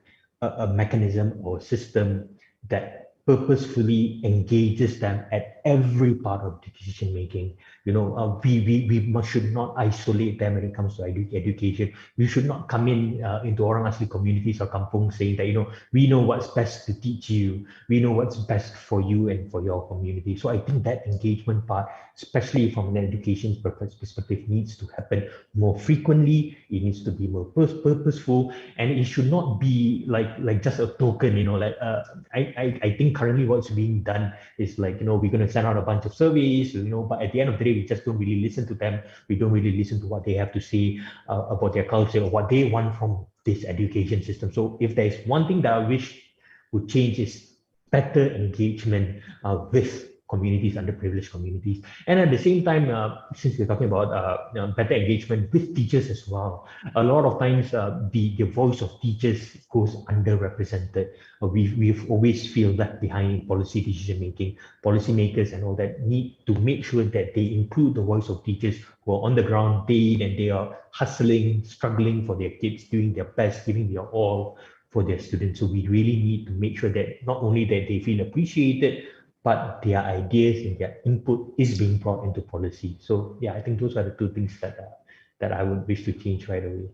a mechanism or system that purposefully engages them at every part of decision making. We should not isolate them when it comes to education. We should not come into orang asli communities or kampung saying that, we know what's best to teach you. We know what's best for you and for your community. So I think that engagement part, especially from an education perspective, needs to happen more frequently. It needs to be more purposeful, and it should not be like just a token. I think currently what's being done is like, we're going to send out a bunch of surveys, but at the end of the day, we just don't really listen to them. We don't really listen to what they have to say about their culture or what they want from this education system. So if there's one thing that I wish would change, is better engagement with communities, underprivileged communities. And at the same time, since we're talking about better engagement with teachers as well, a lot of times the voice of teachers goes underrepresented. We've always feel left behind in policy decision making. Policymakers and all that need to make sure that they include the voice of teachers who are on the ground day in and they are hustling, struggling for their kids, doing their best, giving their all for their students. So we really need to make sure that not only that they feel appreciated, but their ideas and their input is being brought into policy. So yeah, I think those are the 2 things that I would wish to change right away.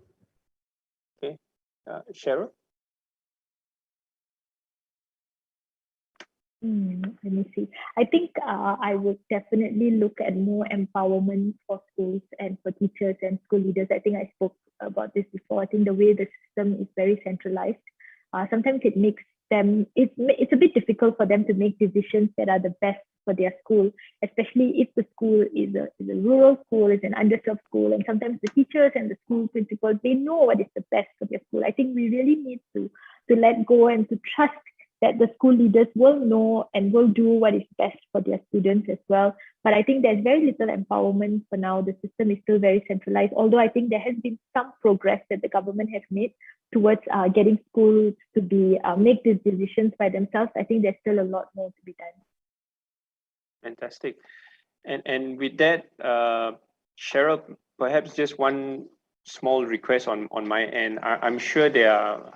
Okay, Cheryl? Let me see. I think I would definitely look at more empowerment for schools and for teachers and school leaders. I think I spoke about this before. I think the way the system is very centralized, sometimes it makes them, it's a bit difficult for them to make decisions that are the best for their school, especially if the school is a rural school, is an underserved school, and sometimes the teachers and the school principals, they know what is the best for their school. I think we really need to let go and to trust that the school leaders will know and will do what is best for their students as well. But I think there's very little empowerment for now. The system is still very centralized, although I think there has been some progress that the government has made towards getting schools to be make these decisions by themselves. I think there's still a lot more to be done. Fantastic. And with that, Cheryl, perhaps just one small request on my end. I'm sure there are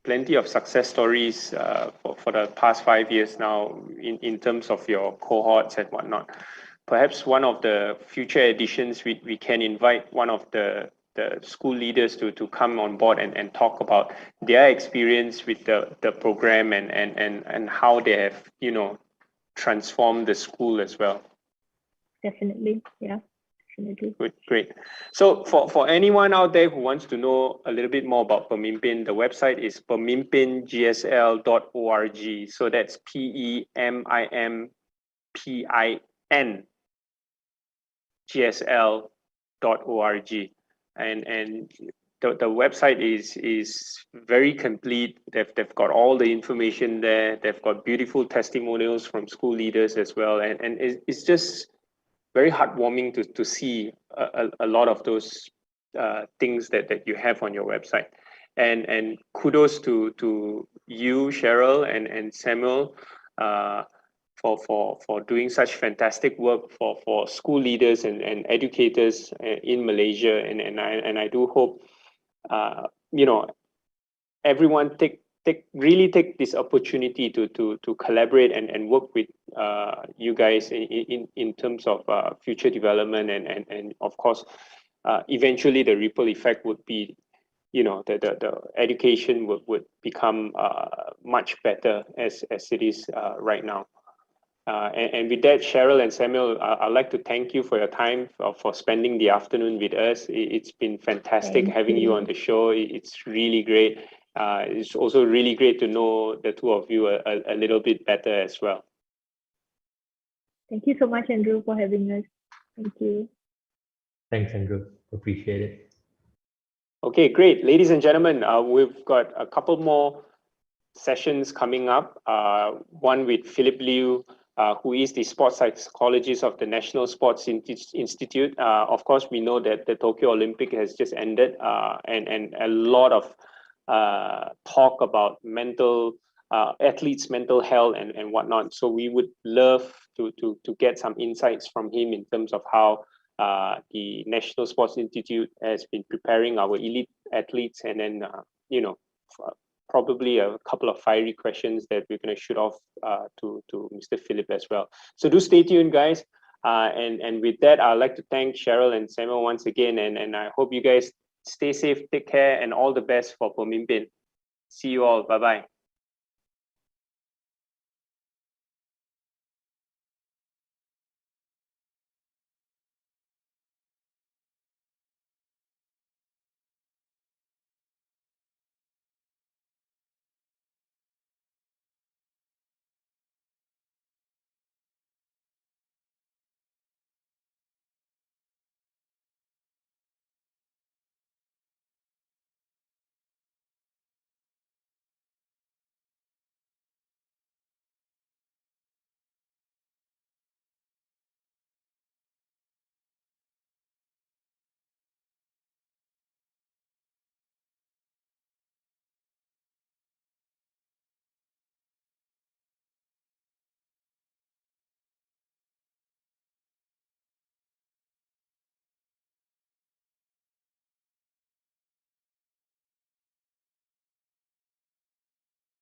plenty of success stories for the past 5 years now in terms of your cohorts and whatnot. Perhaps one of the future editions, we can invite one of the school leaders to come on board and talk about their experience with the program and how they have, transformed the school as well. Definitely, yeah. Good, great. So for anyone out there who wants to know a little bit more about Burmpin, the website is burmpingsl.org. So that's PEMIMPINGSL.org. And the website is very complete. They've got all the information there. They've got beautiful testimonials from school leaders as well. And it's just very heartwarming to see a lot of those things that you have on your website. And kudos to you, Cheryl and Samuel, for doing such fantastic work for school leaders and educators in Malaysia. And I do hope everyone really take this opportunity to collaborate and work with you guys in terms of future development and of course eventually the ripple effect would be the education would become much better as it is right now. And with that, Cheryl and Samuel, I'd like to thank you for your time, for spending the afternoon with us. It's been fantastic having you on the show. It's really great. It's also really great to know the two of you a little bit better as well. Thank you so much, Andrew, for having us. Thank you. Thanks, Andrew. Appreciate it. Okay, great. Ladies and gentlemen, we've got a couple more sessions coming up. One with Philip Liu, who is the sports psychologist of the National Sports Institute. Of course, we know that the Tokyo Olympic has just ended, and a lot of talk about athletes' mental health and whatnot. So we would love to get some insights from him in terms of how the National Sports Institute has been preparing our elite athletes, and then probably a couple of fiery questions that we're going to shoot off to Mr. Philip as well. So do stay tuned, guys. And with that, I'd like to thank Cheryl and Samuel once again, and I hope you guys stay safe, take care, and all the best for Burmpin. See you all. Bye-bye.